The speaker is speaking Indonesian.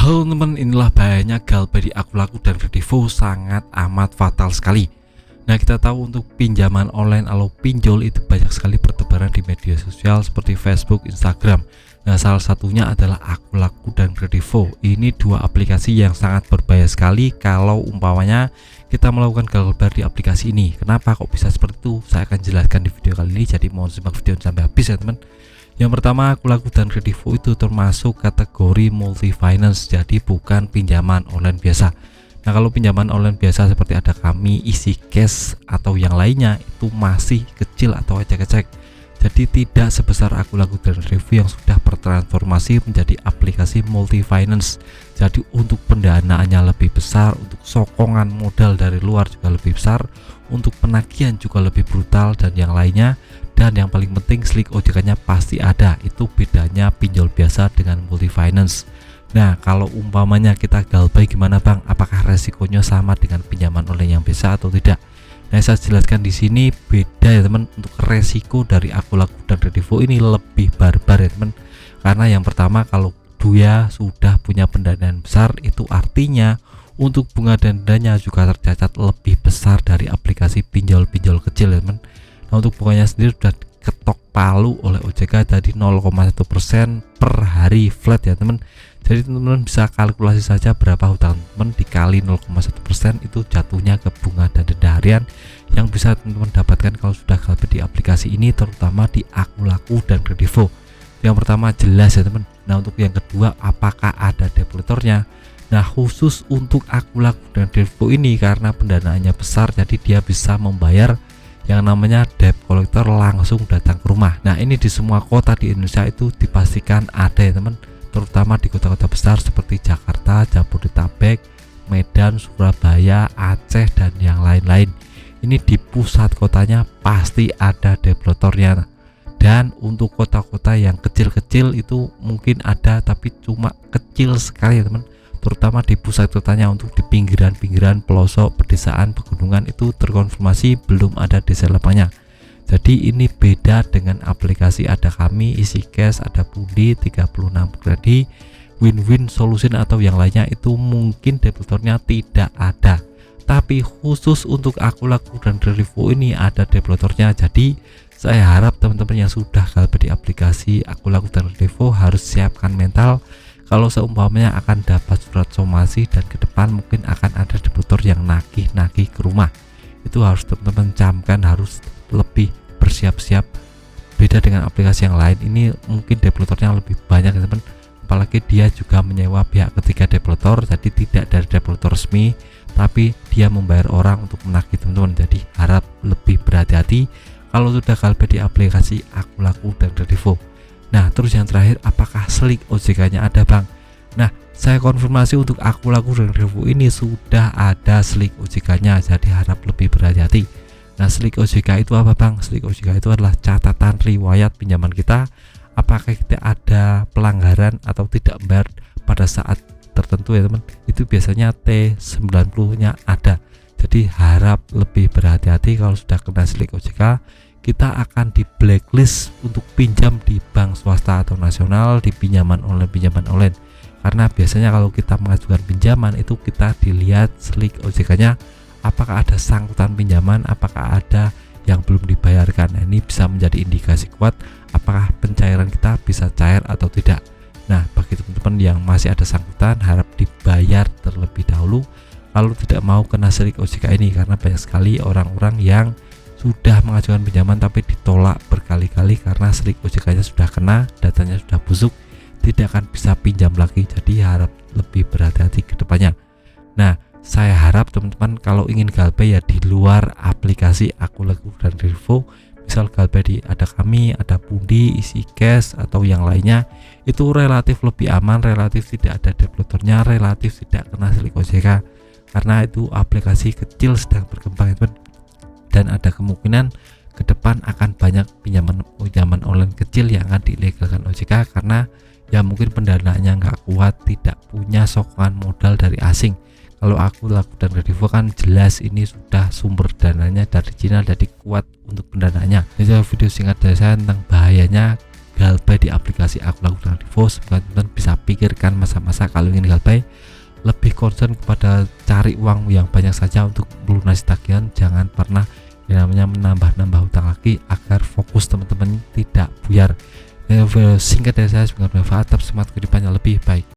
Halo teman, inilah bahayanya galbadi akun laku dan kredivo sangat amat fatal sekali. Nah, kita tahu untuk pinjaman online atau pinjol itu banyak sekali bertebaran di media sosial seperti Facebook, Instagram. Nah, salah satunya adalah akun laku dan kredivo. Ini dua aplikasi yang sangat berbahaya sekali kalau umpamanya kita melakukan galbadi di aplikasi ini. Kenapa kok bisa seperti itu? Saya akan jelaskan di video kali ini, jadi mohon simak video sampai habis ya teman. Yang pertama, akun laku dan kredivo itu termasuk kategori multi finance, jadi bukan pinjaman online biasa. Nah, kalau pinjaman online biasa seperti ada kami, isi cash atau yang lainnya itu masih kecil atau ecek-ecek, jadi tidak sebesar akun laku dan kredivo yang sudah bertransformasi menjadi aplikasi multi finance. Jadi untuk pendanaannya lebih besar, untuk sokongan modal dari luar juga lebih besar, untuk penagihan juga lebih brutal dan yang lainnya. Dan yang paling penting, slik OJK-nya pasti ada. Itu bedanya pinjol biasa dengan multi finance. Nah, kalau umpamanya kita galbay gimana bang? Apakah resikonya sama dengan pinjaman online yang biasa atau tidak? Nah, saya jelaskan di sini beda ya teman. Untuk resiko dari akun laku dan kredivo ini lebih barbar ya teman. Karena yang pertama, kalau dia sudah punya pendanaan besar, itu artinya untuk bunga dan dendanya juga tercatat lebih besar dari aplikasi pinjol-pinjol kecil ya teman. Nah, untuk bunganya sendiri sudah ketok palu oleh OJK tadi 0,1% per hari flat ya teman. Jadi teman-teman bisa kalkulasi saja berapa hutang teman dikali 0,1% itu jatuhnya ke bunga dan denda harian yang bisa teman-teman dapatkan kalau sudah galbay di aplikasi ini, terutama di akun laku dan kredivo. Yang pertama jelas ya teman. Nah, untuk yang kedua, apakah ada debitornya? Nah, khusus untuk akun laku dan kredivo ini karena pendanaannya besar, jadi dia bisa membayar yang namanya debt collector langsung datang ke rumah. Nah, ini di semua kota di Indonesia itu dipastikan ada ya teman, terutama di kota-kota besar seperti Jakarta, Jabodetabek, Medan, Surabaya, Aceh dan yang lain-lain. Ini di pusat kotanya pasti ada debt collectornya. Dan untuk kota-kota yang kecil-kecil itu mungkin ada, tapi cuma kecil sekali ya teman, terutama di pusat kotanya. Untuk di pinggiran-pinggiran, pelosok, pedesaan, pegunungan itu terkonfirmasi belum ada desa lapangnya. Jadi ini beda dengan aplikasi ada kami, isi cash, ada pundi, 36 kredi, win-win solution atau yang lainnya itu mungkin debitornya tidak ada. Tapi khusus untuk akun laku dan kredivo ini ada debitornya. Jadi saya harap teman-teman yang sudah galbay di aplikasi akun laku dan kredivo harus siapkan mental kalau seumpamanya akan dapat surat somasi dan ke depan mungkin akan ada debitor yang nagih-nagih ke rumah. Itu harus teman-teman camkan, harus lebih bersiap-siap. Beda dengan aplikasi yang lain, ini mungkin debitornya lebih banyak ya teman. Apalagi dia juga menyewa pihak ketiga debitor, jadi tidak dari debitor resmi, tapi dia membayar orang untuk menagih teman-teman. Jadi harap lebih berhati-hati kalau sudah galbay di aplikasi akun laku dan kredivo. Nah, terus yang terakhir, apakah slik OJK-nya ada bang? Nah, saya konfirmasi untuk akun laku dan kredivo ini sudah ada slik OJK-nya, jadi harap lebih berhati-hati. Nah, slik OJK itu apa bang? Slik OJK itu adalah catatan riwayat pinjaman kita, apakah kita ada pelanggaran atau tidak membayar pada saat tertentu ya teman. Itu biasanya T90-nya ada. Jadi harap lebih berhati-hati kalau sudah kena slik OJK. Kita akan di blacklist untuk pinjam di bank swasta atau nasional, di pinjaman online. Karena biasanya kalau kita mengajukan pinjaman itu kita dilihat slik OJK-nya, apakah ada sangkutan pinjaman, apakah ada yang belum dibayarkan. Nah, ini bisa menjadi indikasi kuat apakah pencairan kita bisa cair atau tidak. Nah, bagi teman-teman yang masih ada sangkutan, harap dibayar terlebih dahulu kalau tidak mau kena slik OJK ini, karena banyak sekali orang-orang yang sudah mengajukan pinjaman tapi ditolak berkali-kali karena slik OJK-nya sudah kena, datanya sudah busuk, tidak akan bisa pinjam lagi. Jadi harap lebih berhati-hati ke depannya. Nah, saya harap teman-teman kalau ingin galbay ya di luar aplikasi akun laku dan kredivo, misal galbay di ada kami, ada pundi, isi cash atau yang lainnya, itu relatif lebih aman, relatif tidak ada debitornya, relatif tidak kena slik OJK, karena itu aplikasi kecil sedang berkembang ya teman. Dan ada kemungkinan ke depan akan banyak pinjaman online kecil yang akan dilegalkan OJK karena ya mungkin pendanaannya nggak kuat, tidak punya sokongan modal dari asing. Kalau akun laku dan kredivo kan jelas ini sudah sumber dananya dari Cina, jadi kuat untuk pendanaannya. Jadi video singkat dari saya tentang bahayanya galbay di aplikasi Akulaku dan Kredivo, semoga teman-teman bisa pikirkan masa-masa kalau ingin galbay lebih concern kepada cari uang yang banyak saja untuk melunasi tagihan, jangan pernah yang namanya menambah-nambah hutang lagi, agar fokus teman-teman tidak buyar. Singkat dari saya, semoga bermanfaat, tetap semangat kehidupannya lebih baik.